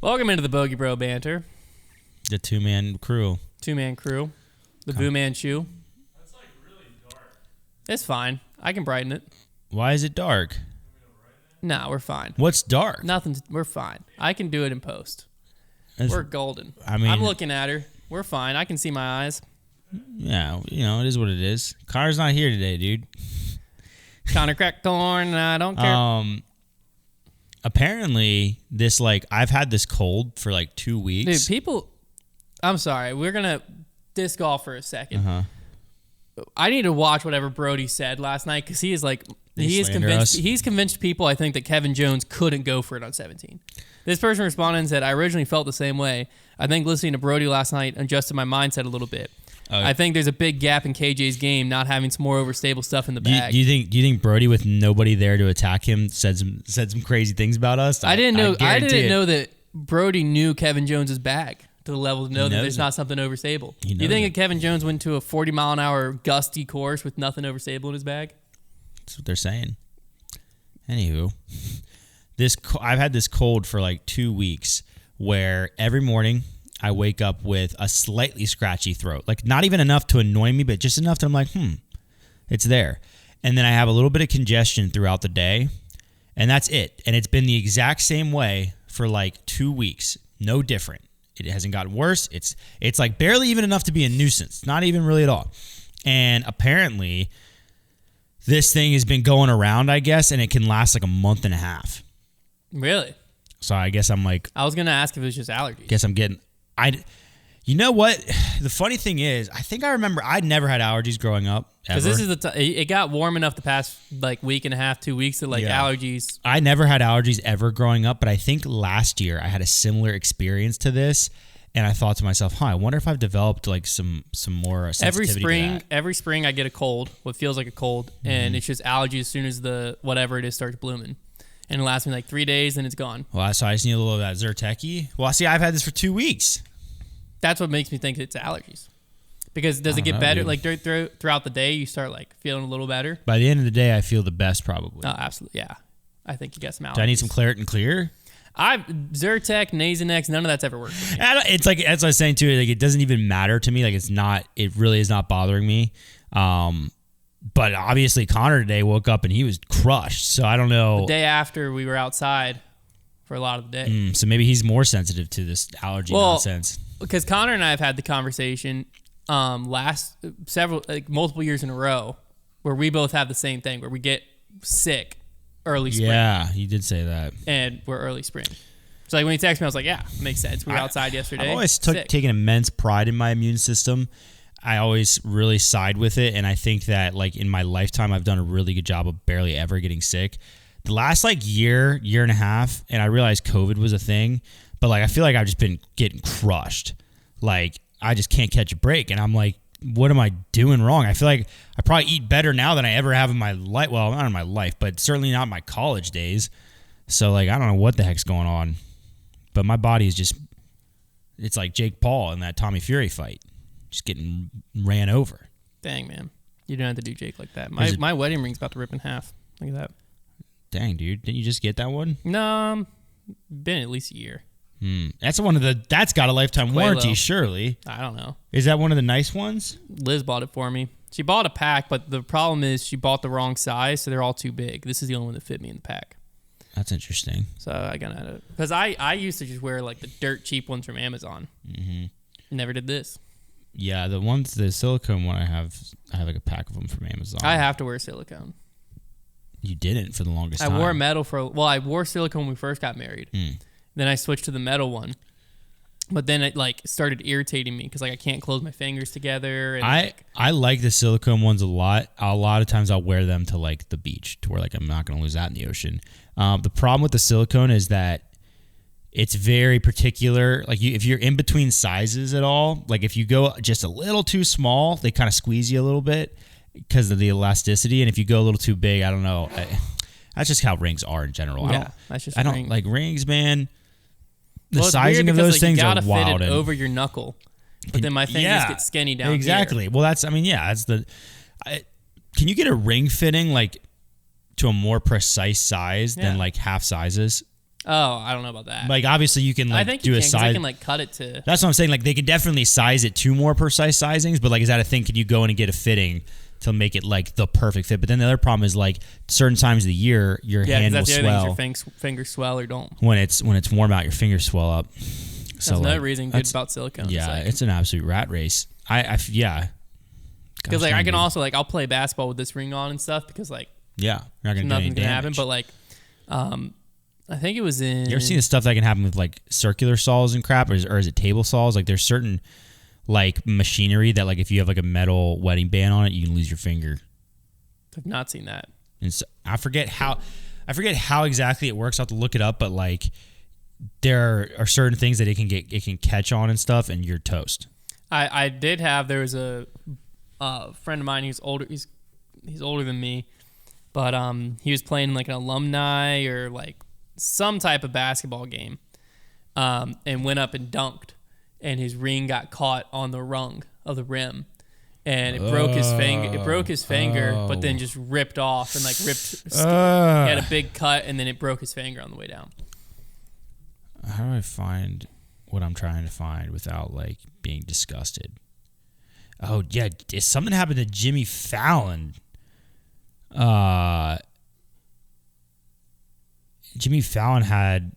Welcome into the Bogey Bro Banter. The two-man crew. Two-man crew. The Vu Man Shoe. That's like really dark. It's fine. I can brighten it. Why is it dark? Nah, we're fine. What's dark? Nothing. We're fine. I can do it in post. We're golden. I mean, I'm looking at her. We're fine. I can see my eyes. Yeah, it is what it is. Connor's not here today, dude. Connor cracked corn. I don't care. Apparently, I've had this cold for 2 weeks. Dude, people... I'm sorry. We're going to disc golf for a second. I need to watch whatever Brody said last night because he is he's convinced people, I think, that Kevin Jones couldn't go for it on 17. This person responded and said, I originally felt the same way. I think listening to Brody last night adjusted my mindset a little bit. I think there's a big gap in KJ's game not having some more overstable stuff in the bag. Do you think Brody, with nobody there to attack him, said some crazy things about us? I didn't know that Brody knew Kevin Jones's bag to the level to know that there's not something overstable. You think that Kevin Jones went to a 40-mile-an-hour gusty course with nothing overstable in his bag? That's what they're saying. Anywho, I've had this cold for 2 weeks where every morning I wake up with a slightly scratchy throat. Not even enough to annoy me, but just enough that I'm like, it's there. And then I have a little bit of congestion throughout the day, and that's it. And it's been the exact same way for 2 weeks. No different. It hasn't gotten worse. It's barely even enough to be a nuisance. Not even really at all. And apparently, this thing has been going around, I guess, and it can last a month and a half. Really? So I guess I'm I was going to ask if it was just allergies. Guess I'm getting... You know what? The funny thing is, I think I remember I'd never had allergies growing up. Because this is it got warm enough the past week and a half, 2 weeks that allergies. I never had allergies ever growing up, but I think last year I had a similar experience to this, and I thought to myself, I wonder if I've developed some more sensitivity to that. Every spring I get a cold, what feels like a cold, and it's just allergies as soon as the whatever it is starts blooming. And it lasts me 3 days, and it's gone. Well, so I just need a little of that Zyrtec. Well, see, I've had this for 2 weeks. That's what makes me think it's allergies. Because does it get better? Throughout the day, you start feeling a little better? By the end of the day, I feel the best probably. Oh, absolutely, yeah. I think you got some allergies. Do I need some Claret & Clear? Zyrtec, Nasonex, none of that's ever worked for me. It's as I was saying too, it doesn't even matter to me. It really is not bothering me. But obviously Connor today woke up and he was crushed. So I don't know. The day after we were outside for a lot of the day. So maybe he's more sensitive to this allergy nonsense. Because Connor and I have had the conversation multiple years in a row where we both have the same thing where we get sick early spring. Yeah, you did say that. And we're early spring. So when he texted me, I was like, yeah, makes sense. We were outside yesterday. I've always taken immense pride in my immune system. I always really side with it, and I think that in my lifetime I've done a really good job of barely ever getting sick. The last year and a half, and I realized COVID was a thing, but I feel like I've just been getting crushed. I just can't catch a break, and I'm like, what am I doing wrong? I feel like I probably eat better now than I ever have in my life. Well, not in my life, but certainly not my college days. So I don't know what the heck's going on, but my body is just, it's like Jake Paul in that Tommy Fury fight. Just getting ran over. Dang, man. You don't have to do Jake like that. My wedding ring's about to rip in half. Look at that. Dang, dude. Didn't you just get that one? No, been at least a year. That's that's got a lifetime warranty, surely. I don't know. Is that one of the nice ones? Liz bought it for me. She bought a pack, but the problem is she bought the wrong size, so they're all too big. This is the only one that fit me in the pack. That's interesting. So I got it. Because I used to just wear the dirt cheap ones from Amazon. Never did this. Yeah, the silicone one I have a pack of them from Amazon. I have to wear silicone. You didn't for the longest time. I wore metal I wore silicone when we first got married. Then I switched to the metal one. But then it started irritating me because I can't close my fingers together. And I like the silicone ones a lot. A lot of times I'll wear them to the beach to where I'm not going to lose that in the ocean. The problem with the silicone is that it's very particular. If you're in between sizes at all, if you go just a little too small, they kind of squeeze you a little bit because of the elasticity. And if you go a little too big, I don't know. That's just how rings are in general. Yeah, that's just I don't like rings, man. The sizing of those things are wild. You gotta fit it over your knuckle, but then my fingers get skinny down exactly. Here. Well, that's the. Can you get a ring fitting to a more precise size than half sizes? Oh, I don't know about that. Like obviously you can like I think do you a can, 'cause size. I can like cut it to. That's what I'm saying. Like they could definitely size it to more precise sizings, but like is that a thing? Can you go in and get a fitting to make it like the perfect fit? But then the other problem is like certain times of the year your hand will that's the swell. other thing, your fingers swell or don't. When it's warm out, your fingers swell up. That's So another like, reason good about silicone. Yeah, it's an absolute rat race. Yeah. Because Gosh, like I dang, can dude. also like I'll play basketball with this ring on and stuff because like Yeah, you're not gonna do any nothing's gonna happen. damage. But like, I think it was in. You ever seen the stuff that can happen with like circular saws and crap, or is it table saws? Like there's certain like machinery that like if you have like a metal wedding band on it, you can lose your finger. I've not seen that. And so, I forget how exactly it works. I'll have to look it up, but like there are certain things that it can catch on and stuff, and you're toast. I did have there was a friend of mine who's older. He's older than me, but he was playing like an alumni or like some type of basketball game, and went up and dunked, and his ring got caught on the rung of the rim, and it broke his finger. It broke his finger, but then just ripped off and like ripped. He had a big cut, and then it broke his finger on the way down. How do I find what I'm trying to find without like being disgusted? Oh yeah, something happened to Jimmy Fallon. Jimmy Fallon had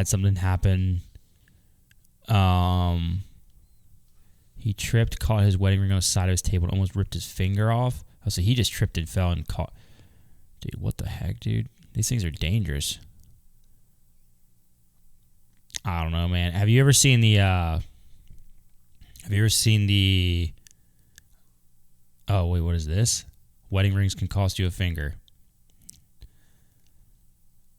something happen. He tripped, caught his wedding ring on the side of his table, and almost ripped his finger off. Oh, so he just tripped and fell and caught. Dude, what the heck, dude? These things are dangerous. I don't know, man. Have you ever seen the? Oh wait, what is this? Wedding rings can cost you a finger.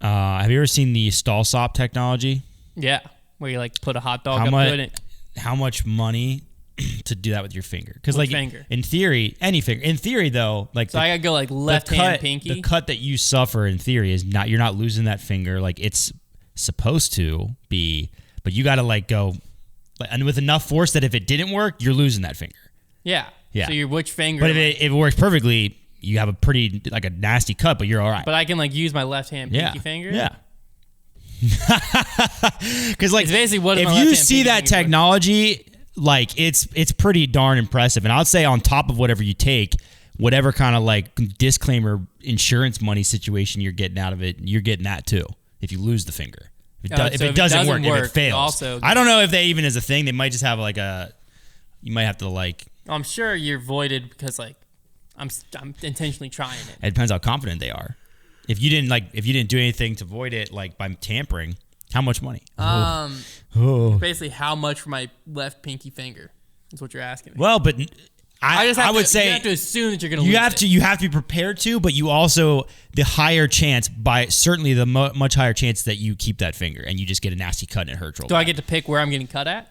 Have you ever seen the stall sop technology? Yeah, where you like put a hot dog up to it. How much money to do that with your finger? Because like finger? in theory, any finger. In theory, though, like So I gotta go like left hand pinky. The cut that you suffer in theory is not. You're not losing that finger like it's supposed to be, but you got to like go, and with enough force that if it didn't work, you're losing that finger. Yeah. So you're which finger? But if it works perfectly, you have a pretty like a nasty cut, but you're all right. But I can like use my left hand pinky finger. Yeah. Because like it's basically what if you see that technology, like it's pretty darn impressive. And I'd say on top of whatever you take, whatever kind of like disclaimer insurance money situation you're getting out of it, you're getting that too. If you lose the finger, if it doesn't work, if it fails, also, I don't know if they even is a thing. They might just have like you might have to like. I'm sure you're voided because like I'm intentionally trying it. It depends how confident they are. If you didn't do anything to void it like by tampering, how much money? Basically how much for my left pinky finger is what you're asking me. Well, but I would say you have to assume that you're going to lose You have to be prepared to, but you also the higher chance certainly the much higher chance that you keep that finger and you just get a nasty cut and it hurts real bad. Do I get to pick where I'm getting cut at?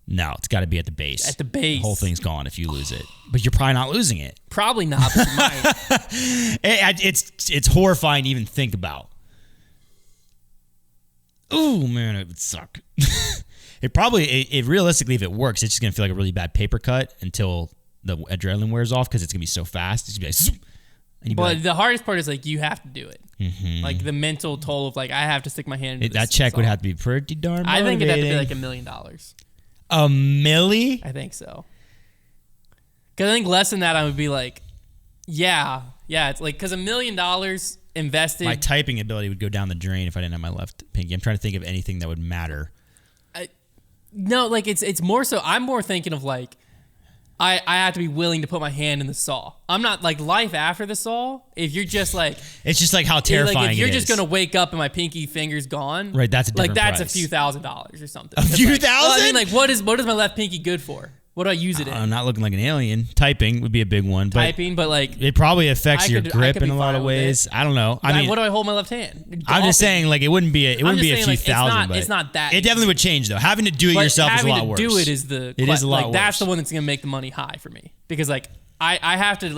No, it's got to be at the base. At the base. The whole thing's gone if you lose it. But you're probably not losing it. Probably not, but you might. It's horrifying to even think about. Ooh, man, it would suck. It realistically, if it works, it's just going to feel like a really bad paper cut until the adrenaline wears off because it's going to be so fast. It's going to be like, zoom, but the hardest part is like you have to do it. Mm-hmm. Like the mental toll of like I have to stick my hand into that check would have to be pretty darn motivating. I think it'd have to be like $1 million. A milli? I think so. Because I think less than that, I would be like, yeah. It's like because $1 million invested. My typing ability would go down the drain if I didn't have my left pinky. I'm trying to think of anything that would matter. No, like it's more so. I'm more thinking of like I have to be willing to put my hand in the saw. I'm not like life after the saw. If you're just like it's just like how terrifying like if you're it just is. gonna wake up and my pinky finger's gone, right? That's a different that's price. a few $1,000s or something. A few thousand? Well, I mean, like what is my left pinky good for? What do I use it in? I'm not looking like an alien. Typing would be a big one. But like it probably affects your grip in a lot of ways. I don't know. I mean, what do I hold my left hand? I'm just saying, like it wouldn't be a few thousand. It's not that. It definitely would change though. Having to do it yourself is a lot worse. Having to do it is a lot worse. That's the one that's gonna make the money high for me because like I have to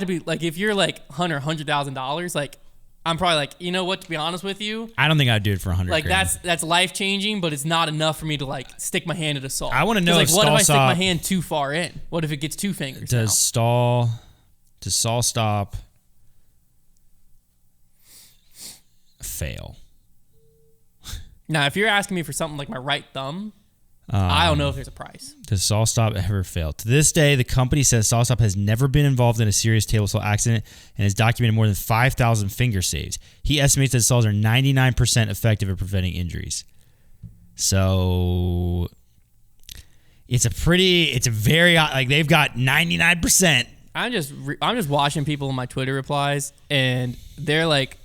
be like if you're like $100,000 like. I'm probably like, you know what, to be honest with you. I don't think I'd do it for 100 Like grand. that's life changing, but it's not enough for me to like stick my hand at a saw. I want to know like if what if I stick my stop hand too far in? What if it gets 2 fingers? Does saw stop fail? Now, if you're asking me for something like my right thumb, I don't know if there's a price. Does SawStop ever fail? To this day, the company says SawStop has never been involved in a serious table saw accident and has documented more than 5,000 finger saves. He estimates that saws are 99% effective at preventing injuries. So it's they've got 99%. I'm just watching people in my Twitter replies, and they're like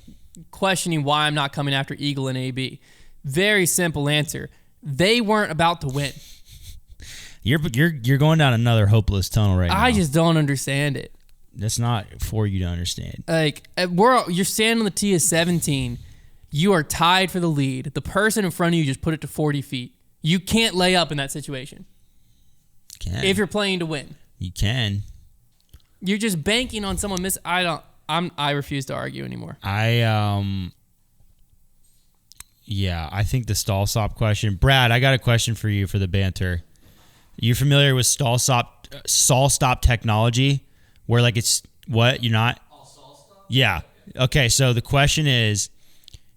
questioning why I'm not coming after Eagle and AB. Very simple answer. They weren't about to win. You're going down another hopeless tunnel right now. I just don't understand it. That's not for you to understand. Like you're standing on the tee of 17. You are tied for the lead. The person in front of you just put it to 40 feet. You can't lay up in that situation. If you're playing to win. You can. You're just banking on someone miss. I refuse to argue anymore. Yeah, I think the stall stop question. Brad, I got a question for you for the banter. You familiar with stall stop technology? Where like it's what? You're not? All stall stop? Yeah. Okay, so the question is,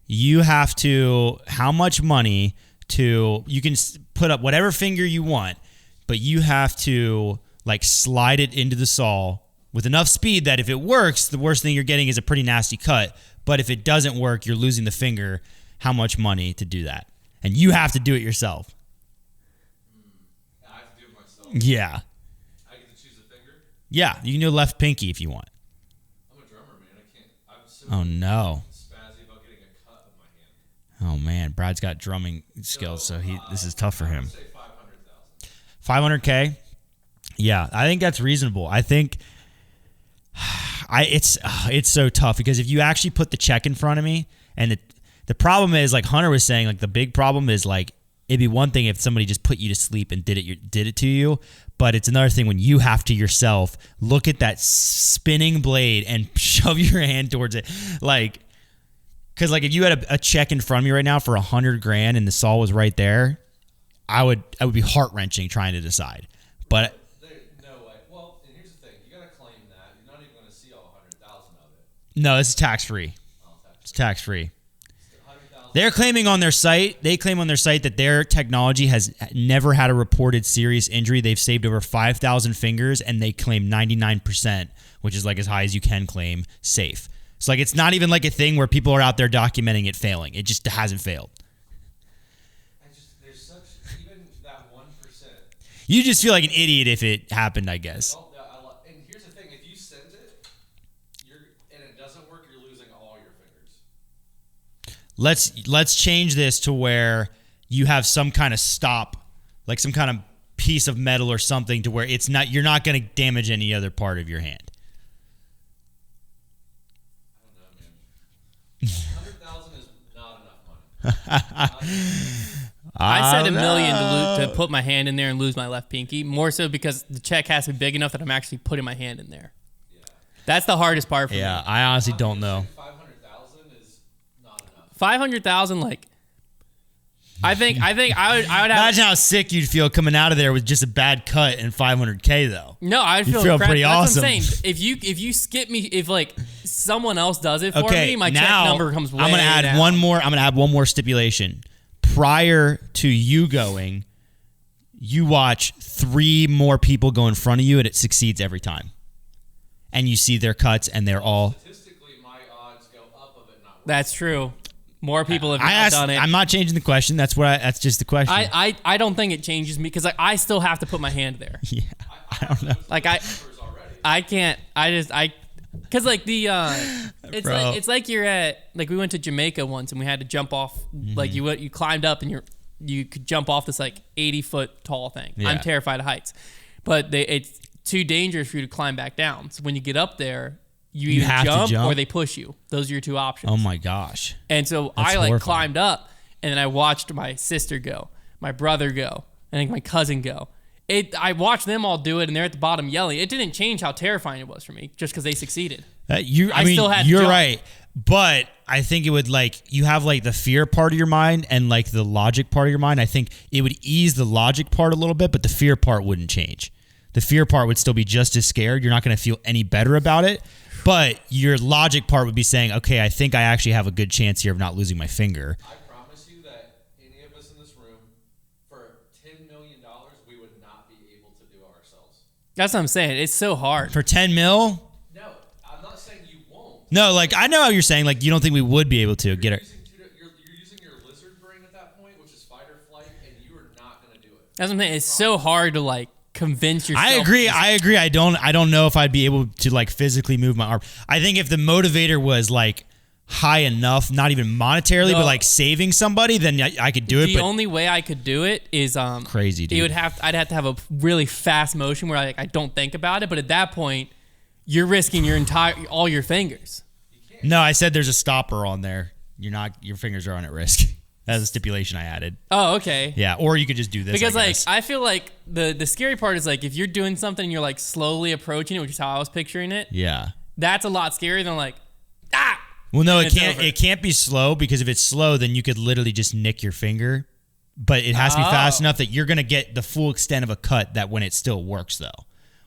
you have to, how much money you can put up whatever finger you want, but you have to like slide it into the saw with enough speed that if it works, the worst thing you're getting is a pretty nasty cut. But if it doesn't work, you're losing the finger. How much money to do that? And you have to do it yourself. I have to do it myself. Yeah. I get to choose a finger? Yeah, you can do left pinky if you want. I'm a drummer, man. I can't. I'm so no. spazzy about getting a cut of my hand. Oh, man. Brad's got drumming skills, so this is tough for him. I would say 500,000. $500K? Yeah, I think that's reasonable. I think it's so tough because if you actually put the check in front of me, and the problem is, like Hunter was saying, like the big problem is like it'd be one thing if somebody just put you to sleep and did it to you, but it's another thing when you have to yourself look at that spinning blade and shove your hand towards it, like because like if you had a check in front of me right now for $100,000 and the saw was right there, I would be heart wrenching trying to decide, but. No way. Well, and here's the thing: you gotta claim that. You're not even gonna see all 100,000 of it. No, this is tax free. It's tax free. They're claiming on their site, that their technology has never had a reported serious injury. They've saved over 5,000 fingers, and they claim 99%, which is like as high as you can claim, safe. So like it's not even like a thing where people are out there documenting it failing. It just hasn't failed. There's such, even that 1%. You just feel like an idiot if it happened, I guess. And here's the thing: if you send it, and it doesn't work, you're losing all your fingers. Let's change this to where you have some kind of stop, like some kind of piece of metal or something, to where you're not going to damage any other part of your hand. I don't know, man. 100,000 is not enough money. I said $1 million to put my hand in there and lose my left pinky, more so because the check has to be big enough that I'm actually putting my hand in there. Yeah. That's the hardest part for me. Yeah, I honestly don't know. 500,000 is not enough. 500,000, like, I think I would have. Imagine how sick you'd feel coming out of there with just a bad cut and $500K though. No, I'd feel pretty awesome. That's what I'm saying. If you skip me, if like someone else does it for me, my check number comes way I'm gonna add down. one more. I'm gonna add one more stipulation. Prior to you going, you watch 3 more people go in front of you, and it succeeds every time. And you see their cuts, and they're all. Statistically, my odds go up of it not working. That's true. More people have done it. I'm not changing the question. That's just the question. I don't think it changes me because I still have to put my hand there. Yeah, I don't know. Like I can't. Because like it's like you're at, like we went to Jamaica once and we had to jump off. Mm-hmm. Like you climbed up and you could jump off this like 80-foot tall thing. Yeah. I'm terrified of heights, but it's too dangerous for you to climb back down. So when you get up there, you either jump or they push you. Those are your 2 options. Oh my gosh! And so I like climbed up and then I watched my sister go, my brother go, I think my cousin go. I watched them all do it, and they're at the bottom yelling. It didn't change how terrifying it was for me, just because they succeeded. You're right, but I think it would you have the fear part of your mind and the logic part of your mind. I think it would ease the logic part a little bit, but the fear part wouldn't change. The fear part would still be just as scared. You're not going to feel any better about it, but your logic part would be saying, okay, I think I actually have a good chance here of not losing my finger. I promise you that in $10 million, we would not be able to do it ourselves. That's what I'm saying. It's so hard. For 10 mil? No, I'm not saying you won't. No, like I know how you're saying. Like you don't think we would be able to get it. You're using your lizard brain at that point, which is fight or flight, and you are not going to do it. That's what I'm saying. It's so hard to like convince yourself. I agree. I don't know if I'd be able to like physically move my arm. I think if the motivator was like high enough, not even monetarily, but like saving somebody, then I could do it. The only way I could do it is crazy, dude. I'd have to have a really fast motion where I don't think about it. But at that point, you're risking all your fingers. No, I said there's a stopper on there. Your fingers are on at risk. That's a stipulation I added. Oh, okay. Yeah, or you could just do this. Because I feel like the scary part is like if you're doing something and you're like slowly approaching it, which is how I was picturing it. Yeah. That's a lot scarier than like Well, no, it can't be slow, because if it's slow, then you could literally just nick your finger. But it has to be fast enough that you're going to get the full extent of a cut that when it still works, though.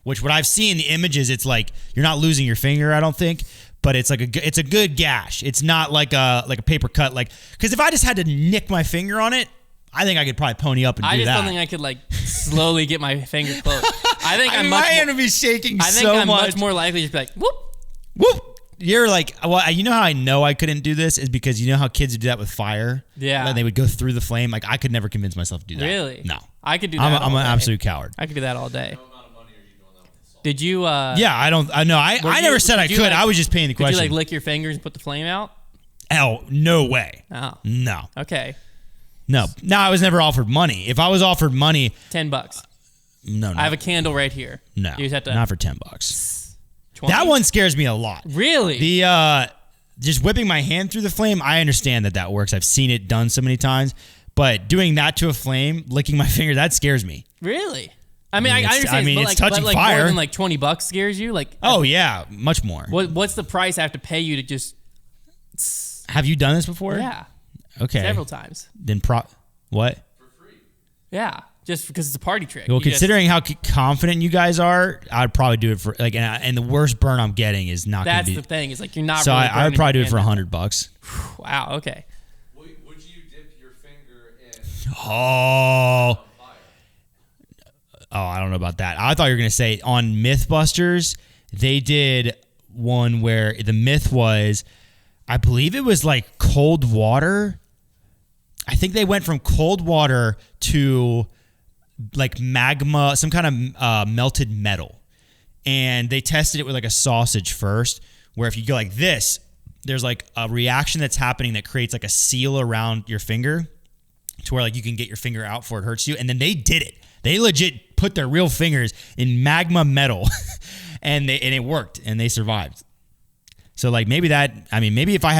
Which what I've seen in the images, it's like you're not losing your finger, I don't think, but it's like it's a good gash. It's not like a paper cut, like because if I just had to nick my finger on it, I think I could probably pony up and do that. I just don't think I could like slowly get my finger close. I think my hand would be shaking so much. I think I'm much more likely to just be like whoop whoop. You're like, well, you know how I know I couldn't do this is because you know how kids would do that with fire? Yeah. They would go through the flame. Like, I could never convince myself to do that. Really? No. I could do that I'm an absolute coward. I could do that all day. What amount of money are you doing that with the salt? Did you... yeah, I never said I could. Like, I was just paying the question. Did you, like, lick your fingers and put the flame out? Oh, no way. Oh. No. Okay. No. No, I was never offered money. If I was offered money... $10. No. I have a candle right here. No. You just have to... Not for $10. 20? That one scares me a lot. Really? The just whipping my hand through the flame, I understand that works. I've seen it done so many times. But doing that to a flame, licking my finger, that scares me. Really? I mean, I understand. I mean, but it's touching like fire. More than like $20 scares you? Like, oh yeah, much more. What's the price I have to pay you to just? Have you done this before? Yeah. Okay. Several times. Then what? For free. Yeah, just because it's a party trick. Well, considering how confident you guys are, I'd probably do it for like, and the worst burn I'm getting is not going to be. That's the thing. Is like you're not. So really I would probably do it for $100. Wow. Okay. Would you dip your finger in? Oh, I don't know about that. I thought you were going to say on Mythbusters, they did one where the myth was, I believe it was like cold water. I think they went from cold water to like magma, some kind of melted metal. And they tested it with like a sausage first, where if you go like this, there's like a reaction that's happening that creates like a seal around your finger to where like you can get your finger out before it hurts you. And then they did it. They legit put their real fingers in magma metal and it worked and they survived. So like maybe if I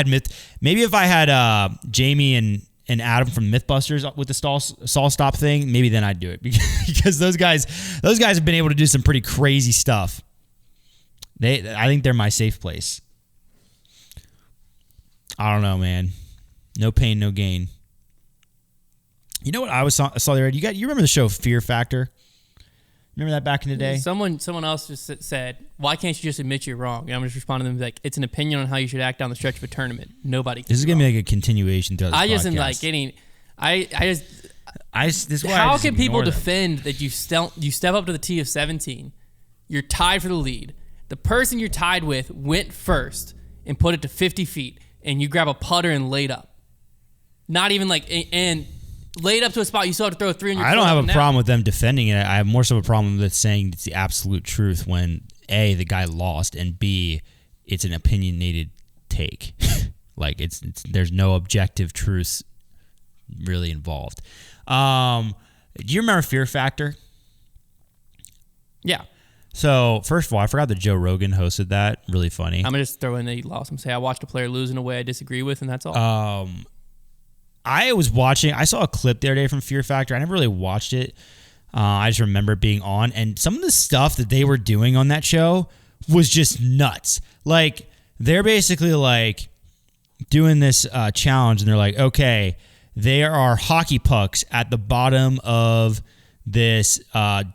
had Jamie and Adam from Mythbusters with the saw stop thing, maybe then I'd do it because those guys have been able to do some pretty crazy stuff. I think they're my safe place. I don't know, man. No pain, no gain. You know what I saw the other day? You remember the show Fear Factor? Remember that back in the day? Someone else just said, "Why can't you just admit you're wrong?" And I'm just responding to them like, "It's an opinion on how you should act down the stretch of a tournament. Nobody." This is gonna be like a continuation throughout this I just podcast. am like getting. This is why how can people defend that you step up to the tee of 17? You're tied for the lead. The person you're tied with went first and put it to 50 feet, and you grab a putter and laid up. Not even like and. Laid up to a spot, you still have to throw a 3 on your I don't have a problem with them defending it. I have more so a problem with saying it's the absolute truth when A, the guy lost, and B, it's an opinionated take. Like it's there's no objective truth really involved. Do you remember Fear Factor? Yeah. So first of all, I forgot that Joe Rogan hosted that. Really funny. I'm gonna just throw in that he lost and say I watched a player lose in a way I disagree with, and that's all. I saw a clip the other day from Fear Factor. I never really watched it. I just remember it being on. And some of the stuff that they were doing on that show was just nuts. Like, they're basically like doing this challenge, and they're like, okay, there are hockey pucks at the bottom of this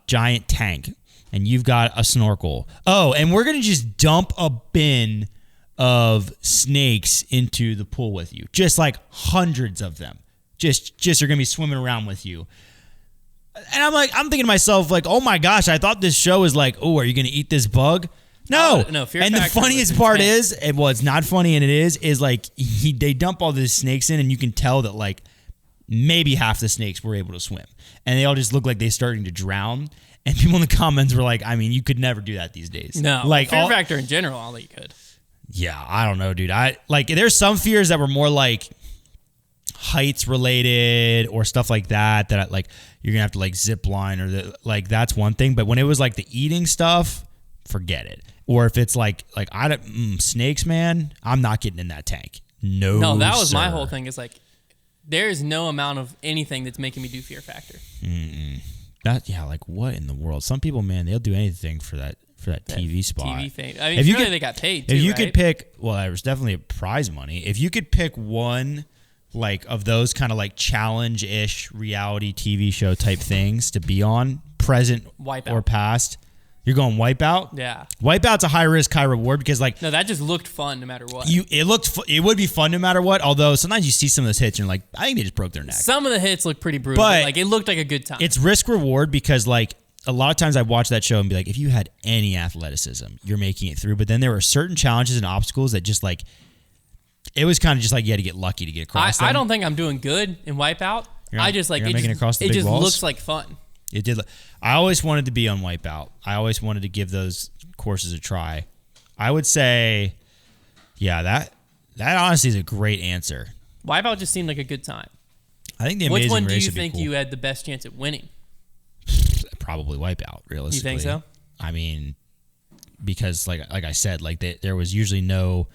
giant tank, and you've got a snorkel. Oh, and we're going to just dump a bin of snakes into the pool with you. Just like hundreds of them. Just are going to be swimming around with you. And I'm thinking to myself, like, oh my gosh, I thought this show was like, oh, are you going to eat this bug? No. No, Fear and the Factor funniest part is, it's not funny and it is like they dump all these snakes in and you can tell that like maybe half the snakes were able to swim. And they all just look like they're starting to drown. And people in the comments were like, I mean, you could never do that these days. No, like Fear Factor in general, all that you could. Yeah, I don't know, dude. There's some fears that were more like heights related or stuff like that like you're gonna have to like zip line or like that's one thing. But when it was like the eating stuff, forget it. Or if it's like I don't snakes, man, I'm not getting in that tank. No, that was sir. my whole thing. Is like there is no amount of anything that's making me do Fear Factor. Like what in the world? Some people, man, they'll do anything for that TV spot. TV thing. I mean, they got paid too, if you right? could pick, well, there was definitely a prize money. If you could pick one, like of those kind of like challenge-ish reality TV show type things to be on, present Wipeout. or past, you're going Wipeout? Yeah. Wipeout's a high risk, high reward because like no, that just looked fun no matter what. It would be fun no matter what. Although sometimes you see some of those hits and you're like, I think they just broke their neck. Some of the hits look pretty brutal, but like it looked like a good time. It's risk reward because like a lot of times I watch that show and be like, if you had any athleticism, you're making it through. But then there were certain challenges and obstacles that just like, it was kind of just like you had to get lucky to get across. I don't think I'm doing good in Wipeout. I just like it just, across the it big just walls? looks like fun. It did. I always wanted to be on Wipeout. I always wanted to give those courses a try. I would say, yeah, that honestly is a great answer. Wipeout just seemed like a good time. I think the Amazing Race. Which one do you would be think cool. you had the best chance at winning? Probably Wipeout, realistically. You think so? I mean, because like I said, like there was usually no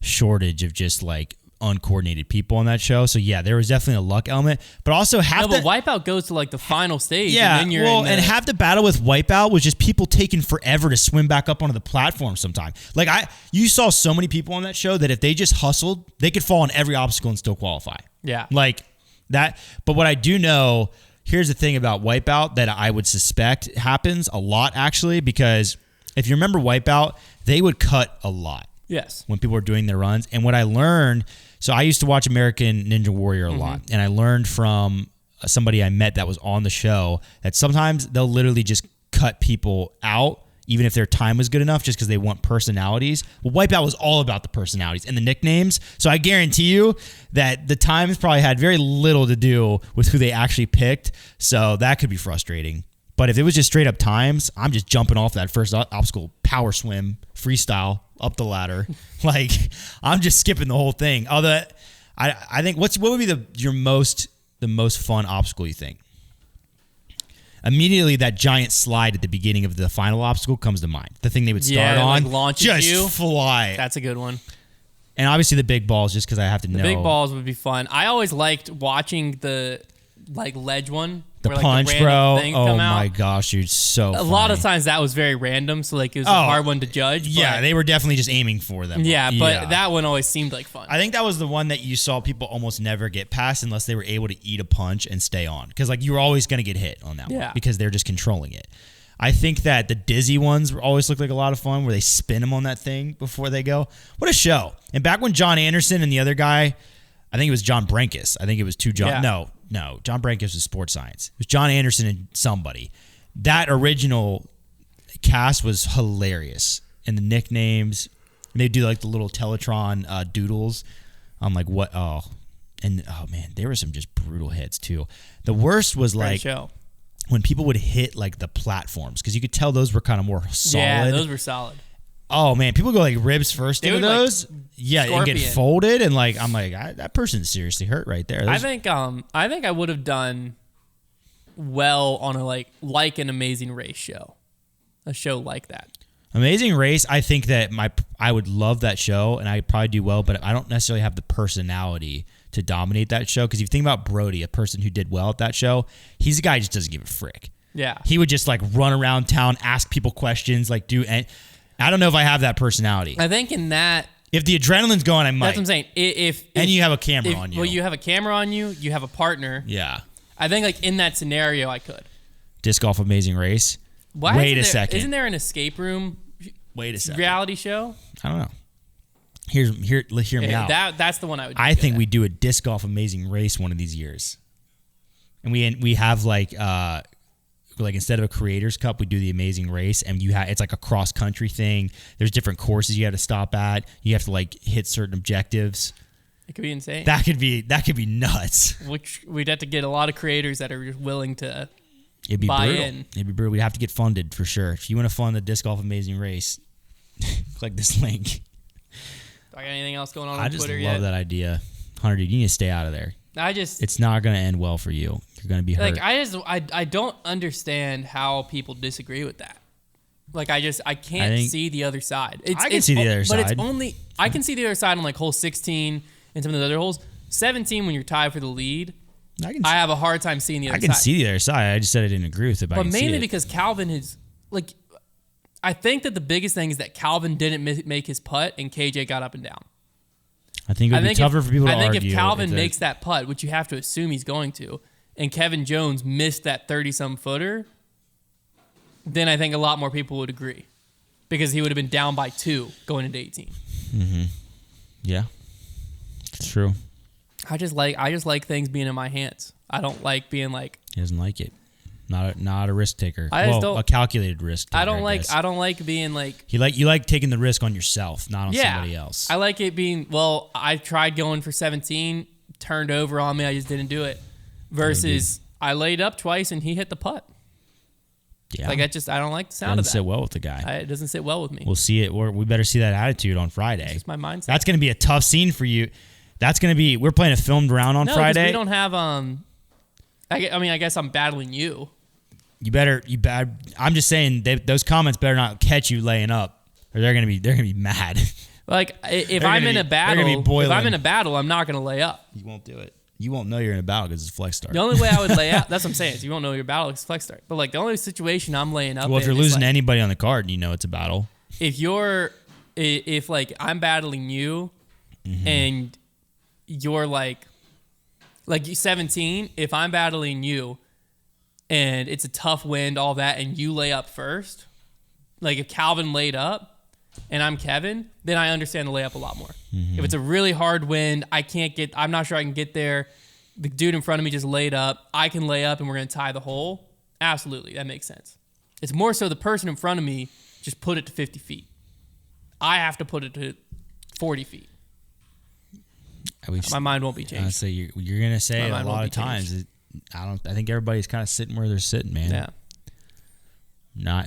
shortage of just like uncoordinated people on that show. So yeah, there was definitely a luck element, but also but Wipeout goes to like the final stage. Yeah, and then you're and half the battle with Wipeout was just people taking forever to swim back up onto the platform. Sometimes, like you saw so many people on that show that if they just hustled, they could fall on every obstacle and still qualify. Yeah, like that. But what I do know, here's the thing about Wipeout that I would suspect happens a lot actually, because if you remember Wipeout, they would cut a lot. Yes. When people were doing their runs. And what I learned, so I used to watch American Ninja Warrior a lot, and I learned from somebody I met that was on the show that sometimes they'll literally just cut people out, even if their time was good enough, just because they want personalities. Well, Wipeout was all about the personalities and the nicknames. So I guarantee you that the times probably had very little to do with who they actually picked. So that could be frustrating. But if it was just straight up times, I'm just jumping off that first obstacle, power swim, freestyle, up the ladder. Like, I'm just skipping the whole thing. Although, I think, what would be the most fun obstacle, you think? Immediately, that giant slide at the beginning of the final obstacle comes to mind. The thing they would start on, like launches just you. fly. That's a good one. And obviously the big balls, just because I have to know. The big balls would be fun. I always liked watching the like ledge one. The where, punch, the bro. Oh my gosh, dude, so a lot of times that was very random, so like it was a hard one to judge. Yeah, they were definitely just aiming for them. Yeah, but that one always seemed like fun. I think that was the one that you saw people almost never get past unless they were able to eat a punch and stay on. Because like you were always going to get hit on that one because they're just controlling it. I think that the dizzy ones always look like a lot of fun where they spin them on that thing before they go. What a show. And back when John Anderson and the other guy, I think it was John Brankus. I think it was two John. Yeah. No, John Brankus was sports science. It was John Anderson and somebody. That original cast was hilarious. And the nicknames, they do like the little Teletron doodles. I'm like, what? Oh. And oh man, there were some just brutal hits too. The worst was like when people would hit like the platforms, because you could tell those were kind of more solid. Yeah, those were solid. Oh man, people go like ribs first into those. Like, yeah, and get folded, and like I'm like that person's seriously hurt right there. I think I would have done well on a like an Amazing Race show, a show like that. Amazing Race, I think that I would love that show, and I'd probably do well, but I don't necessarily have the personality to dominate that show. Because if you think about Brody, a person who did well at that show, he's a guy who just doesn't give a frick. Yeah, he would just like run around town, ask people questions, like do and. I don't know if I have that personality. I think in that... If the adrenaline's going, I might. That's what I'm saying. If you have a camera on you. Well, you have a camera on you. You have a partner. Yeah. I think like in that scenario, I could. Disc Golf Amazing Race? Wait a second. Isn't there an escape room reality show? I don't know. Hear me out. That's the one I would do. I think we do a Disc Golf Amazing Race one of these years. And we have like... like instead of a Creators Cup, we do the Amazing Race, and it's like a cross country thing. There's different courses you have to stop at. You have to like hit certain objectives. It could be insane. That could be nuts. Which we'd have to get a lot of creators that are willing to It'd be buy brutal. in. It'd be brutal. We'd have to get funded for sure. If you want to fund the Disc Golf Amazing Race, click this link. Do I got anything else going on I on just Twitter love yet? that idea. Hunter, dude, you need to stay out of there. It's not going to end well for you. You're going to be hurt. Like, I don't understand how people disagree with that. Like, I can't see the other side. I can see the other side. But it's only, I can see the other side on like hole 16 and some of the other holes. 17, when you're tied for the lead, I have a hard time seeing the other side. I can see the other side. I just said I didn't agree with it, but mainly because Calvin is, like, I think that the biggest thing is that Calvin didn't make his putt and KJ got up and down. I think it would be tougher for people to argue. I think if Calvin makes that putt, which you have to assume he's going to, and Kevin Jones missed that 30-some footer, then I think a lot more people would agree. Because he would have been down by 2 going into 18. Mm-hmm. Yeah. It's true. I just like things being in my hands. I don't like being like... He doesn't like it. Not a risk taker. A calculated risk taker. I don't like being like... You like taking the risk on yourself, not on somebody else. I like it being, well, I tried going for 17, turned over on me, I just didn't do it. Versus I laid up twice and he hit the putt. Yeah. Like, I don't like the sound of that. Doesn't sit well with the guy. It doesn't sit well with me. We'll see it. We better see that attitude on Friday. It's just my mindset. That's going to be a tough scene for you. That's going to be... We're playing a filmed round on Friday. We don't have... I guess I'm battling you. I'm just saying those comments better not catch you laying up, or they're gonna be mad. Like if I'm in a battle, I'm not gonna lay up. You won't do it. You won't know you're in a battle because it's flex start. The only way I would lay out, that's what I'm saying, is you won't know your battle is flex start. But like the only situation I'm laying up. Well, if you're losing to anybody on the card, you know it's a battle. If like I'm battling you, and you're like you 17, if I'm battling you. And it's a tough wind, all that, and you lay up first. Like if Calvin laid up and I'm Kevin, then I understand the layup a lot more. Mm-hmm. If it's a really hard wind, I'm not sure I can get there. The dude in front of me just laid up. I can lay up and we're going to tie the hole. Absolutely, that makes sense. It's more so the person in front of me just put it to 50 feet. I have to put it to 40 feet. My mind won't be changed. So you're going to say a lot of times. I think everybody's kind of sitting where they're sitting, man. Yeah.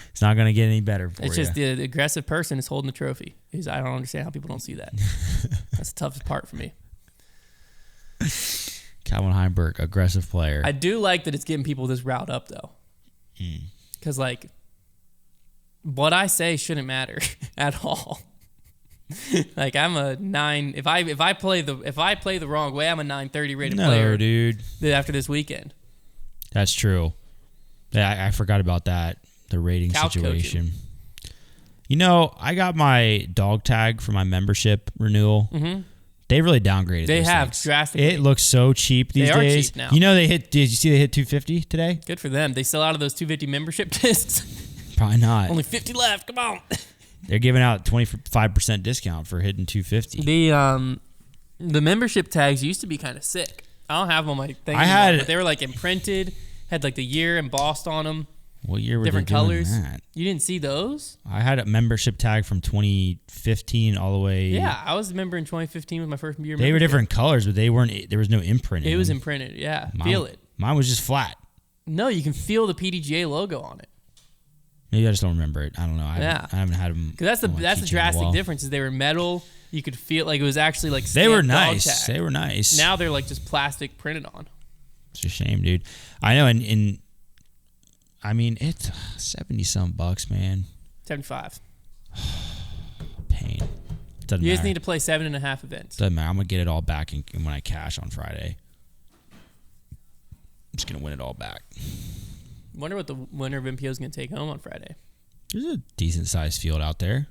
It's not going to get any better for you. It's just the aggressive person is holding the trophy. I don't understand how people don't see that. That's the toughest part for me. Calvin Heimberg, aggressive player. I do like that it's getting people this riled up, though. Because, like, what I say shouldn't matter at all. Like I'm a 9. If I play the wrong way, I'm a 930 rated player. No, dude. After this weekend. That's true. Yeah, I forgot about that. The rating situation. Coaching. You know, I got my dog tag for my membership renewal. Mm-hmm. They really downgraded. They have things drastically. It looks so cheap these days. They are cheap now. You know, did you see they hit 250 today? Good for them. They sell out of those 250 membership discs. Probably not. Only 50 left. Come on. They're giving out 25% discount for hitting 250. The membership tags used to be kind of sick. I don't have them on my thing anymore, but they were like imprinted, had like the year embossed on them. What year were different they doing colors? That? You didn't see those? I had a membership tag from 2015 all the way. Yeah, I was a member in 2015 with my first year. They were different colors, but they weren't. There was no imprint. It was imprinted. Yeah, feel it. Mine was just flat. No, you can feel the PDGA logo on it. Maybe I just don't remember it. I don't know. I haven't had them. Because that's the drastic difference. Is they were metal. You could feel like it was actually like they were nice. They were nice. Now they're like just plastic printed on. It's a shame, dude. I know. And I mean, it's $70-some bucks, man. 75. Pain. Doesn't you matter. just need to play 7.5 events. Doesn't matter. I'm gonna get it all back when I cash on Friday. I'm just gonna win it all back. Wonder what the winner of MPO is going to take home on Friday. There's a decent sized field out there.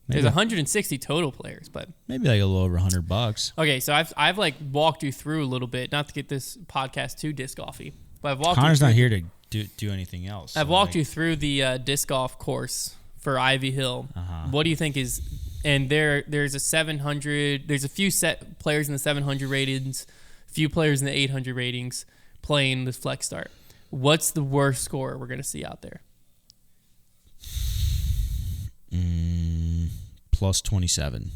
There's 160 total players, but maybe like a little over $100. Okay, so I've like walked you through a little bit, not to get this podcast too disc golfy, but I've walked. Connor's not here to do anything else. I've walked you through the disc golf course for Ivy Hill. What do you think is? And there's a 700. There's a few set players in the 700 ratings, few players in the 800 ratings playing this flex start. What's the worst score we're going to see out there? Plus 27.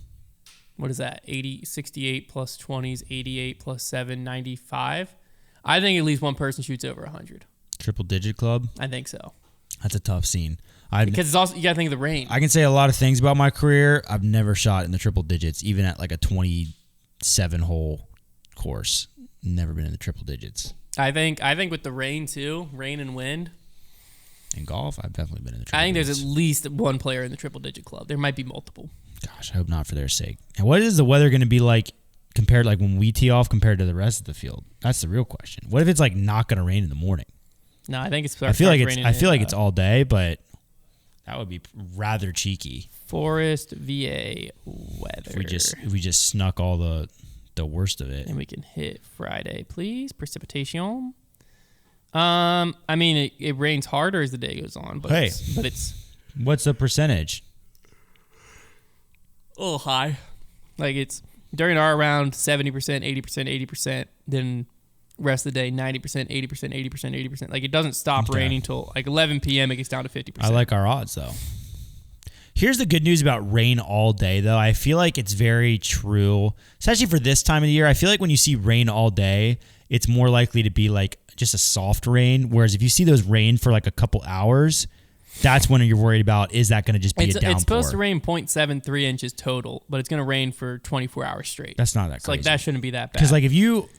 What is that? 68 plus 20s, 88 plus 7, 95. I think at least one person shoots over 100. Triple digit club? I think so. That's a tough scene. Because it's also, you got to think of the rain. I can say a lot of things about my career. I've never shot in the triple digits, even at like a 27-hole course. Never been in the triple digits. I think with the rain too, rain and wind. In golf, I've definitely been in the triple digits. I think there's at least one player in the triple digit club. There might be multiple. Gosh, I hope not for their sake. And what is the weather going to be like compared, like when we tee off compared to the rest of the field? That's the real question. What if it's like not going to rain in the morning? No, I think it's. I feel like it's all day, but that would be rather cheeky. Forest VA weather. If we just snuck all the worst of it, and we can hit Friday, please. Precipitation. I mean, it rains harder as the day goes on, but it's what's the percentage? A little high. Like it's during our round 70%, 80%, 80%. Then rest of the day 90%, 80%, 80%, 80%. Like it doesn't stop raining until like 11 p.m. It gets down to 50%. I like our odds though. Here's the good news about rain all day though. I feel like it's very true, especially for this time of the year. I feel like when you see rain all day, it's more likely to be like just a soft rain. Whereas if you see those rain for like a couple hours, that's when you're worried about, is that going to just be a downpour? It's supposed to rain 0.73 inches total, but it's going to rain for 24 hours straight. That's not that crazy. So like that shouldn't be that bad. Because like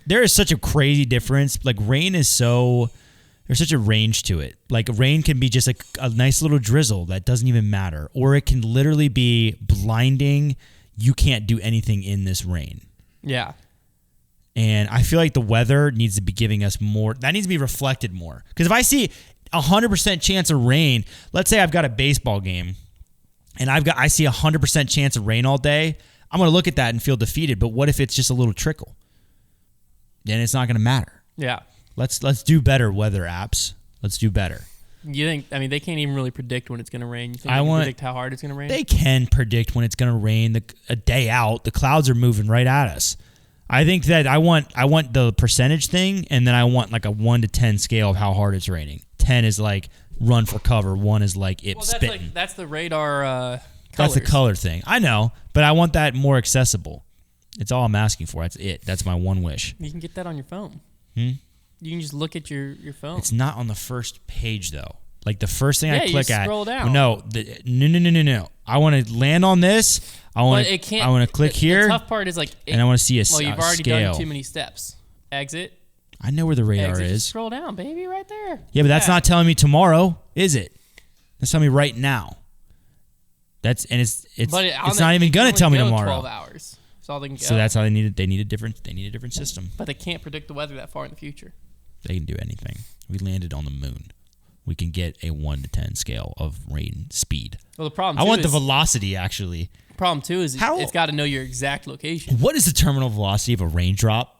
there is such a crazy difference. Like rain is there's such a range to it. Like rain can be just like a nice little drizzle that doesn't even matter. Or it can literally be blinding. You can't do anything in this rain. Yeah. And I feel like the weather needs to be giving us more. That needs to be reflected more. Because if I see 100% chance of rain, let's say I've got a baseball game and I see 100% chance of rain all day, I'm going to look at that and feel defeated. But what if it's just a little trickle? Then it's not going to matter. Yeah. Let's do better, weather apps. Let's do better. You think? I mean, they can't even really predict when it's going to rain. You think they can predict how hard it's going to rain? They can predict when it's going to rain a day out. The clouds are moving right at us. I think that I want the percentage thing, and then I want like a 1 to 10 scale of how hard it's raining. 10 is like run for cover. 1 is like spitting. That's the radar colors. That's the color thing. I know, but I want that more accessible. It's all I'm asking for. That's it. That's my one wish. You can get that on your phone. You can just look at your phone. It's not on the first page though. Like the first thing I click at. Scroll down. No. I want to land on this. I want to click here. The tough part is and I want to see a you've already scale. done too many steps. Exit. I know where the radar is. Just scroll down, baby, right there. Yeah, but that's not telling me tomorrow, is it? That's telling me right now. It's not even gonna tell me tomorrow. 12 hours. That's all they can go. So that's how they need it. They need a different system. But they can't predict the weather that far in the future. They can do anything. We landed on the moon. We can get a 1 to 10 scale of rain speed. Well, the problem. I want the velocity actually. The problem too is it's got to know your exact location. What is the terminal velocity of a raindrop?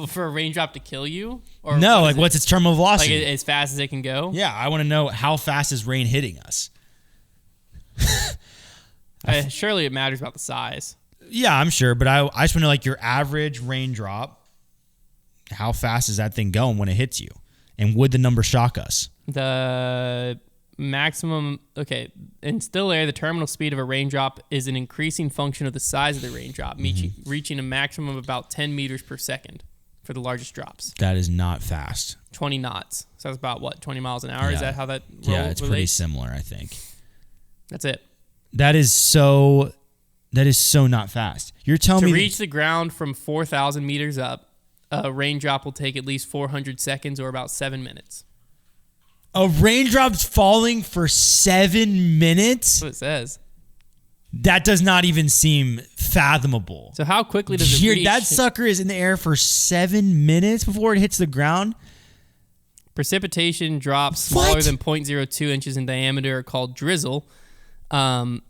For a raindrop to kill you? Or no, what's its terminal velocity? Like as fast as it can go? Yeah, I want to know how fast is rain hitting us. Surely it matters about the size. Yeah, I'm sure, but I just want to know like your average raindrop. How fast is that thing going when it hits you? And would the number shock us? The maximum, in still air, the terminal speed of a raindrop is an increasing function of the size of the raindrop, reaching a maximum of about 10 meters per second for the largest drops. That is not fast. 20 knots. So that's about, 20 miles an hour? Yeah. Is that how that relates? Yeah, it's pretty similar, I think. That's it. That is so not fast. You're telling me... To reach the ground from 4,000 meters up, a raindrop will take at least 400 seconds or about 7 minutes. A raindrop's falling for 7 minutes? That's what it says. That does not even seem fathomable. So how quickly does it reach? That sucker is in the air for 7 minutes before it hits the ground? Precipitation drops smaller than 0.02 inches in diameter are called drizzle. The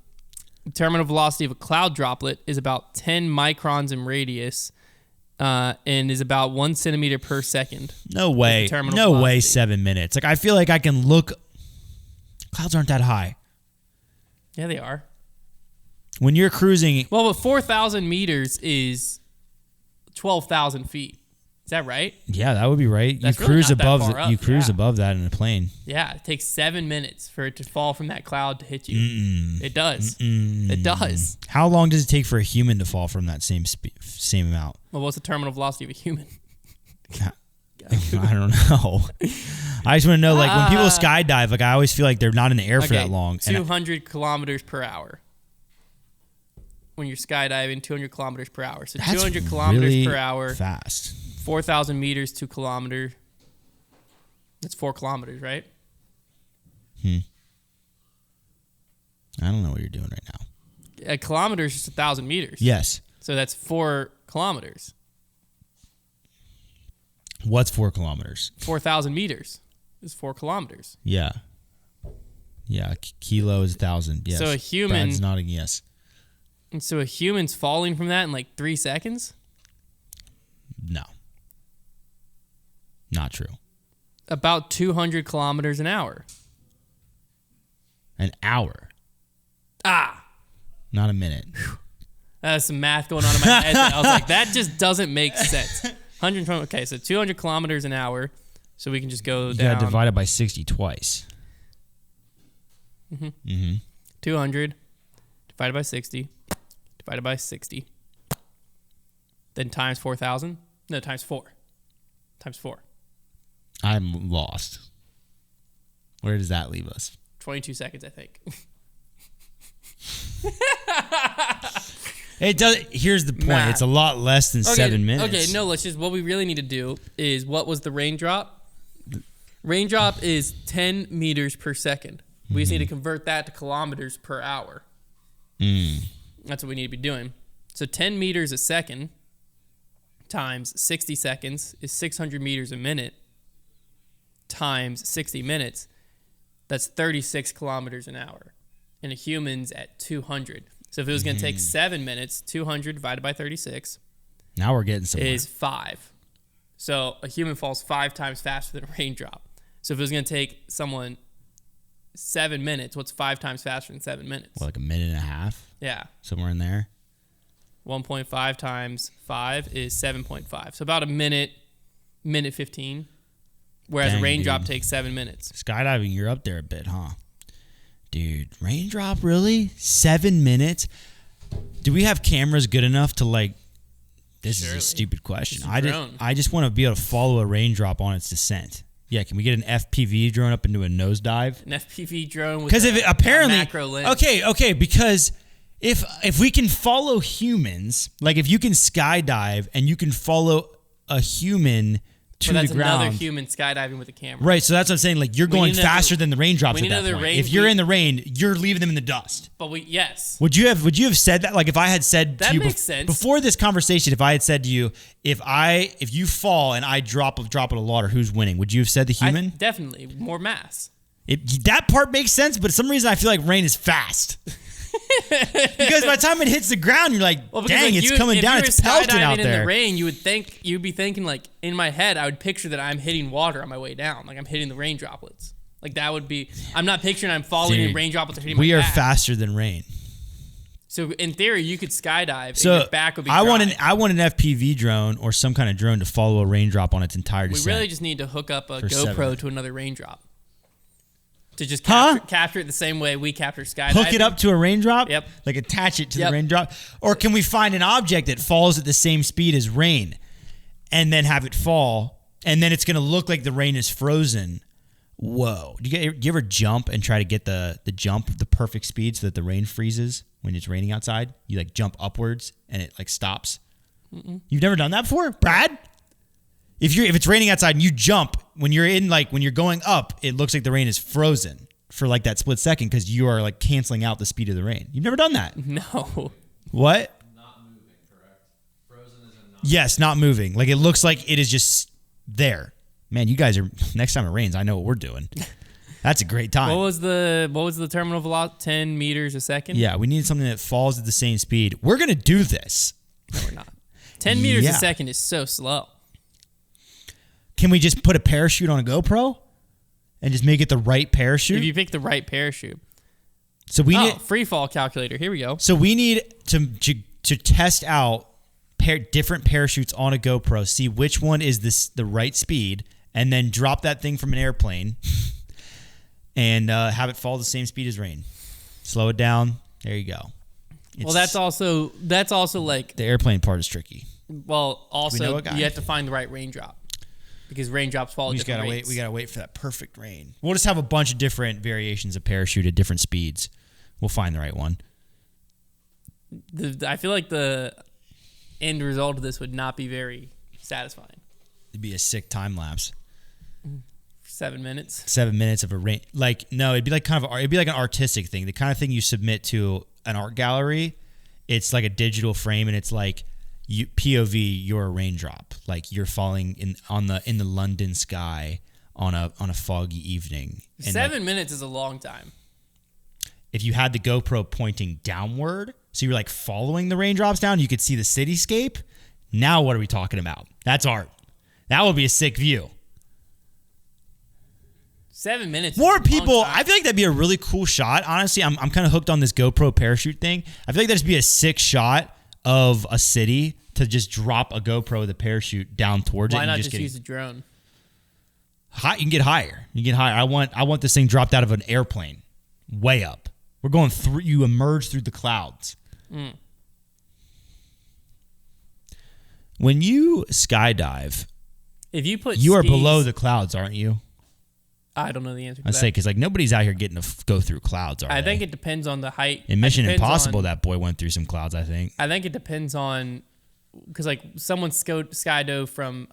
terminal velocity of a cloud droplet is about 10 microns in radius. And is about 1 centimeter per second. No way. No way 7 minutes. Like I feel like I can look. Clouds aren't that high. Yeah, they are. When you're cruising. Well, but 4,000 meters is 12,000 feet. Is that right? Yeah, that would be right. That's you cruise really not that above far up, you cruise yeah. above that in a plane. Yeah, it takes 7 minutes for it to fall from that cloud to hit you. It does. It does. How long does it take for a human to fall from that same amount? Well, what's the terminal velocity of a human? I don't know. I just want to know, like, when people skydive, like, I always feel like they're not in the air for that long. 200 kilometers per hour. When you're skydiving, 200 kilometers per hour. So 200 kilometers really per hour. Fast. 4,000 meters to kilometer. That's 4 kilometers, right? I don't know what you're doing right now. A kilometer is just 1,000 meters. Yes. So that's 4 kilometers. What's 4 kilometers? 4,000 meters is 4 kilometers. Yeah. Yeah. Kilo is 1,000. Yes. So a human. Brad's nodding yes. And so a human's falling from that in like 3 seconds? No. Not true. About 200 kilometers an hour. An hour. Not a minute. That's some math going on in my head. I was like, that just doesn't make sense. 120. Okay, so 200 kilometers an hour. So we can just go You down. got to divide it by 60 twice. 200 divided by 60 divided by 60. Then times 4,000. No, times 4. Times 4. I'm lost. Where does that leave us? 22 seconds, I think. It does. Here's the point. Math. It's a lot less than 7 minutes. Okay, no, let's just, what we really need to do is, what was the raindrop? Raindrop is 10 meters per second. We just need to convert that to kilometers per hour. That's what we need to be doing. So 10 meters a second times 60 seconds is 600 meters a minute times 60 minutes. That's 36 kilometers an hour. And a human's at 200. So if it was going to take 7 minutes, 200 divided by 36 now we're getting somewhere. is 5. So a human falls 5 times faster than a raindrop. So if it was going to take someone 7 minutes, what's 5 times faster than 7 minutes? What, like a minute and a half? Yeah. Somewhere in there? 1.5 times 5 is 7.5. So about a minute 15. Whereas Dang, a raindrop dude. takes 7 minutes. Skydiving, you're up there a bit, huh? Dude, raindrop, really? 7 minutes? Do we have cameras good enough to, like... This is a stupid question. I just want to be able to follow a raindrop on its descent. Yeah, can we get an FPV drone up into a nosedive? An FPV drone with Because if it apparently macro lens. Okay, because if we can follow humans, like if you can skydive and you can follow a human to that's the ground, another human skydiving with a camera. right? So that's what I'm saying. Like you're going faster than the raindrops at that point. If you're in the rain, you're leaving them in the dust. But yes. Would you have said that? Like if I had said that to you makes sense. Before this conversation, if I had said to you, if you fall and I drop in the water, who's winning? Would you have said the human? Definitely more mass. That part makes sense, but for some reason I feel like rain is fast. Because by the time it hits the ground, you're like, dang, it's coming down. It's pelting out there. In the rain, you'd be thinking, like, in my head, I would picture that I'm hitting water on my way down. Like I'm hitting the rain droplets. Like that would be, I'm not picturing I'm falling in rain droplets. We are faster than rain. So in theory, you could skydive so and your back would be dry. I want an FPV drone or some kind of drone to follow a raindrop on its entire descent. We really just need to hook up a GoPro to another raindrop. To just capture it the same way we capture skydiving. Hook it up to a raindrop? Yep. Like attach it to the raindrop? Or can we find an object that falls at the same speed as rain and then have it fall and then it's going to look like the rain is frozen? Whoa. Do you ever jump and try to get the perfect speed so that the rain freezes when it's raining outside? You like jump upwards and it like stops? You've never done that before? Brad? If it's raining outside and you jump, when you're going up, it looks like the rain is frozen for like that split second because you are like canceling out the speed of the rain. You've never done that? No. What? Not moving, correct? Frozen is in not. Yes, not moving. Like it looks like it is just there. Man, you guys are, next time it rains, I know what we're doing. That's a great time. What was the terminal velocity? 10 meters a second? Yeah, we need something that falls at the same speed. We're going to do this. No, we're not. 10 meters a second is so slow. Can we just put a parachute on a GoPro and just make it the right parachute? If you pick the right parachute. So we need free fall calculator. Here we go. So we need to test out different parachutes on a GoPro, see which one is the right speed, and then drop that thing from an airplane and have it fall the same speed as rain. Slow it down. There you go. Well, that's also like the airplane part is tricky. Well, also you have to find the right raindrop because raindrops fall at different rates. We gotta wait for that perfect rain. We'll just have a bunch of different variations of parachute at different speeds. We'll find the right one. I feel like the end result of this would not be very satisfying. It'd be a sick time lapse. 7 minutes. 7 minutes of a rain. Like, no, it'd be like it'd be like an artistic thing. The kind of thing you submit to an art gallery. It's like a digital frame, and it's like POV. You're a raindrop. Like you're falling in the London sky on a foggy evening. And 7 minutes is a long time. If you had the GoPro pointing downward, so you're like following the raindrops down, you could see the cityscape. Now what are we talking about? That's art. That would be a sick view. 7 minutes. More people. I feel like that'd be a really cool shot. Honestly, I'm kind of hooked on this GoPro parachute thing. I feel like that'd be a sick shot of a city to just drop a GoPro with a parachute down towards it. Why not just use a drone? You can get higher. I want this thing dropped out of an airplane, way up. We're going through. You emerge through the clouds. When you skydive, if you put you are below the clouds, aren't you? I don't know the answer to that. I say because like nobody's out here getting to go through clouds. I think it depends on the height. In Mission Impossible, that boy went through some clouds. I think it depends on because like someone skydove from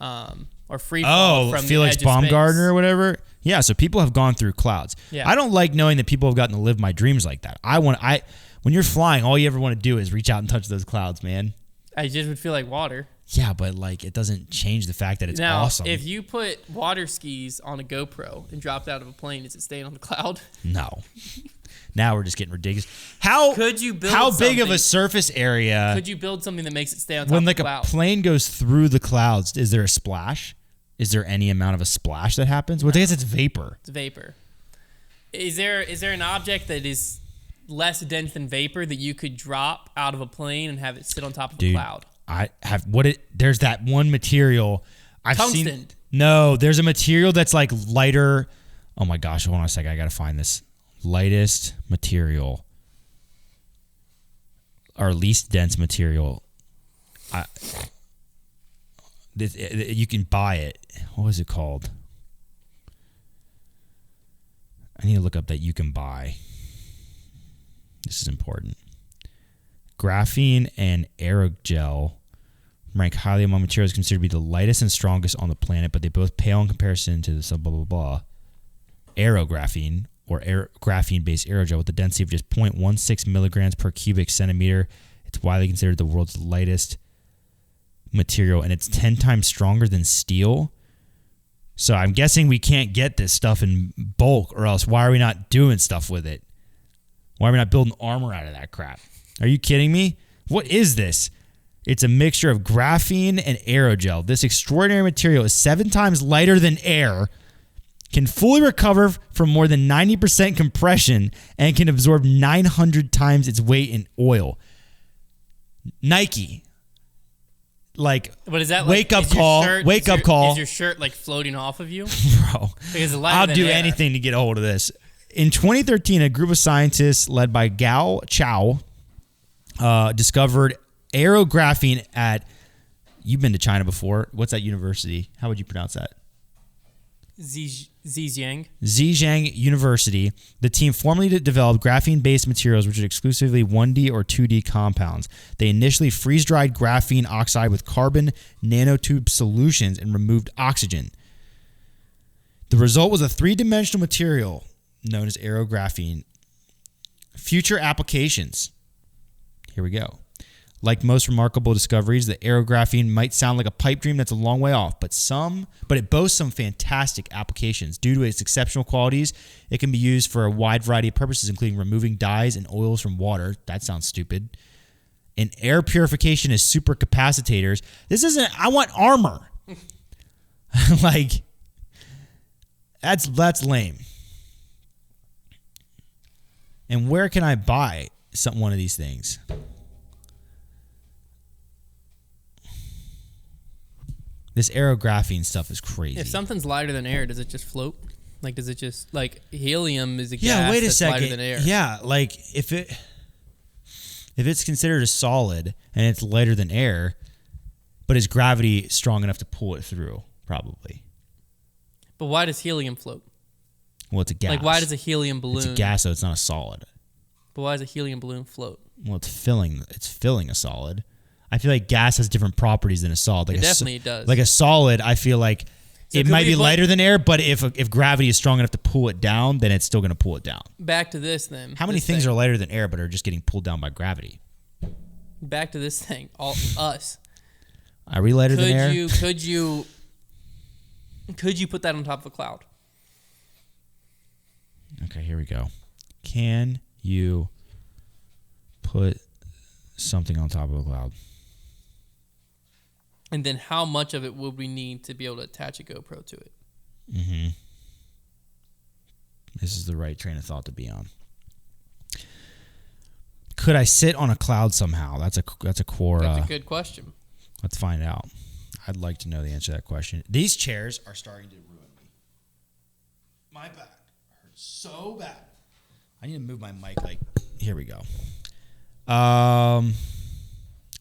or free fall from Felix the edge Baumgartner or whatever. Yeah, so people have gone through clouds. Yeah. I don't like knowing that people have gotten to live my dreams like that. When you're flying, all you ever want to do is reach out and touch those clouds, man. I just would feel like water. Yeah, but like it doesn't change the fact that it's awesome. If you put water skis on a GoPro and dropped out of a plane, is it staying on the cloud? No. Now we're just getting ridiculous. How big of a surface area could you build something that makes it stay on top when of the cloud? When like a plane goes through the clouds? Is there a splash? Is there any amount of a splash that happens? Well, I guess it's vapor. It's vapor. Is there an object that is less dense than vapor that you could drop out of a plane and have it sit on top of a cloud? There's that one material I've Tungsten. seen. No, there's a material that's like lighter. Oh my gosh, hold on a second. I got to find this. Lightest material or least dense material. You can buy it. What was it called? I need to look up that you can buy. This is important. Graphene and aerogel rank highly among materials considered to be the lightest and strongest on the planet, but they both pale in comparison to the blah, blah, blah. Aerographene or graphene-based aerogel with a density of just 0.16 milligrams per cubic centimeter. It's widely considered the world's lightest material, and it's 10 times stronger than steel. So I'm guessing we can't get this stuff in bulk, or else why are we not doing stuff with it? Why are we not building armor out of that crap? Are you kidding me? What is this? It's a mixture of graphene and aerogel. This extraordinary material is 7 times lighter than air, can fully recover from more than 90% compression, and can absorb 900 times its weight in oil. Nike. Like, what is that? Wake up call. Is your shirt like floating off of you? Bro, I'll do anything to get a hold of this. In 2013, a group of scientists led by Gao Chao discovered aerographene at, you've been to China before. What's that university? How would you pronounce that? Zhejiang University. The team formally developed graphene-based materials which are exclusively 1D or 2D compounds. They initially freeze-dried graphene oxide with carbon nanotube solutions and removed oxygen. The result was a 3-dimensional material known as aerographene. Future applications. Here we go. Like most remarkable discoveries, the aerographene might sound like a pipe dream that's a long way off, but it boasts some fantastic applications. Due to its exceptional qualities, it can be used for a wide variety of purposes, including removing dyes and oils from water. That sounds stupid. And air purification as supercapacitors. I want armor. Like, that's lame. And where can I buy one of these things? This aerographene stuff is crazy. If something's lighter than air, does it just float? Like, does it just, like, helium is a gas Yeah, wait a that's second. lighter than air. Yeah, like, if it's considered a solid and it's lighter than air, but is gravity strong enough to pull it through? Probably. But why does helium float? Well, it's a gas. Like, why does a helium balloon... It's a gas, so it's not a solid. But why does a helium balloon float? Well, it's filling a solid. I feel like gas has different properties than a solid. Like It definitely does. Like a solid, I feel like So it might be lighter than air, but if gravity is strong enough to pull it down, then it's still going to pull it down. Back to this, then. How many things are lighter than air but are just getting pulled down by gravity? Back to this thing. Us. Are we lighter than air? Could you put that on top of a cloud? Okay, here we go. Can you put something on top of a cloud? And then how much of it would we need to be able to attach a GoPro to it? Mm-hmm. This is the right train of thought to be on. Could I sit on a cloud somehow? That's a core. That's a good question. Let's find out. I'd like to know the answer to that question. These chairs are starting to ruin me. My back hurts so bad. I need to move my mic. Here we go.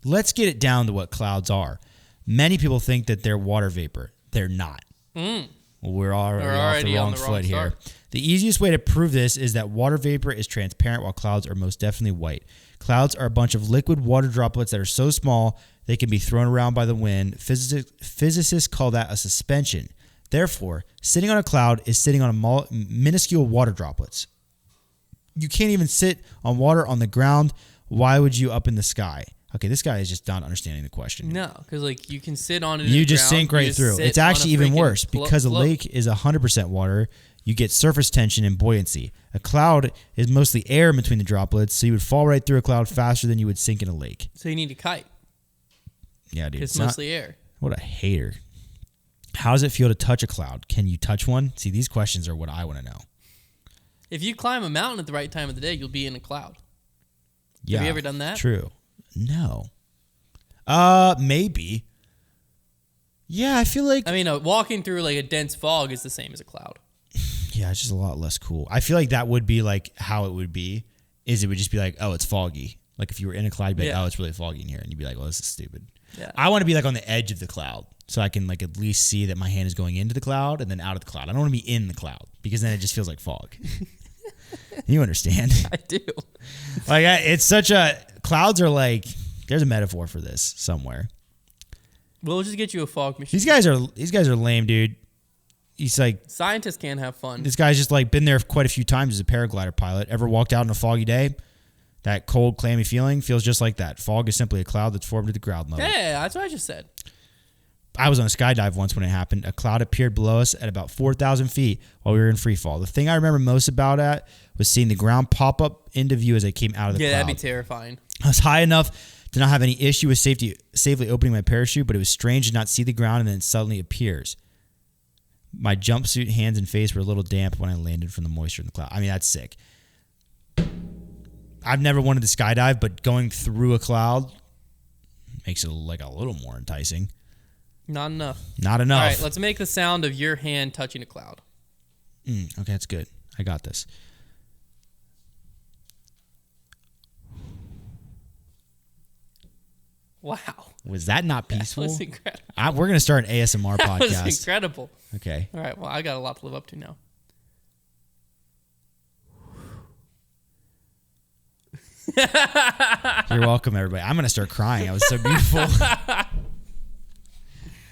Let's get it down to what clouds are. Many people think that they're water vapor. They're not. Well, we're already off the wrong foot here. The easiest way to prove this is that water vapor is transparent while clouds are most definitely white. Clouds are a bunch of liquid water droplets that are so small they can be thrown around by the wind. Physicists call that a suspension. Therefore, sitting on a cloud is sitting on minuscule water droplets. You can't even sit on water on the ground. Why would you up in the sky? Okay, this guy is just not understanding the question. No, because you can sit on it. You just sink right through. It's actually even worse because a lake is 100% water. You get surface tension and buoyancy. A cloud is mostly air in between the droplets, so you would fall right through a cloud faster than you would sink in a lake. So you need a kite. Yeah, dude. It's mostly air. What a hater. How does it feel to touch a cloud? Can you touch one? See, these questions are what I want to know. If you climb a mountain at the right time of the day, you'll be in a cloud. Yeah, have you ever done that? True. No. Maybe. Yeah, I feel like... walking through a dense fog is the same as a cloud. Yeah, it's just a lot less cool. I feel like that would be how it would be, is it would just be oh, it's foggy. Like if you were in a cloud, you'd be oh, it's really foggy in here. And you'd be well, this is stupid. Yeah. I want to be on the edge of the cloud so I can at least see that my hand is going into the cloud and then out of the cloud. I don't want to be in the cloud because then it just feels like fog. You understand? I do. It's such a... Clouds are there's a metaphor for this somewhere. We'll just get you a fog machine. These guys are lame, dude. He's scientists can't have fun. This guy's just been there quite a few times as a paraglider pilot. Ever walked out on a foggy day? That cold, clammy feeling feels just like that. Fog is simply a cloud that's formed at the ground level. Yeah, that's what I just said. I was on a skydive once when it happened. A cloud appeared below us at about 4,000 feet while we were in free fall. The thing I remember most about it was seeing the ground pop up into view as I came out of the cloud. Yeah, that'd be terrifying. I was high enough to not have any issue with safely opening my parachute, but it was strange to not see the ground and then it suddenly appears. My jumpsuit, hands, and face were a little damp when I landed from the moisture in the cloud. That's sick. I've never wanted to skydive, but going through a cloud makes it a little more enticing. Not enough. Not enough. All right, let's make the sound of your hand touching a cloud. Okay, that's good. I got this. Wow. Was that not peaceful? That was incredible. We're going to start an ASMR podcast. That was incredible. Okay. All right, well, I got a lot to live up to now. You're welcome, everybody. I'm going to start crying. That was so beautiful.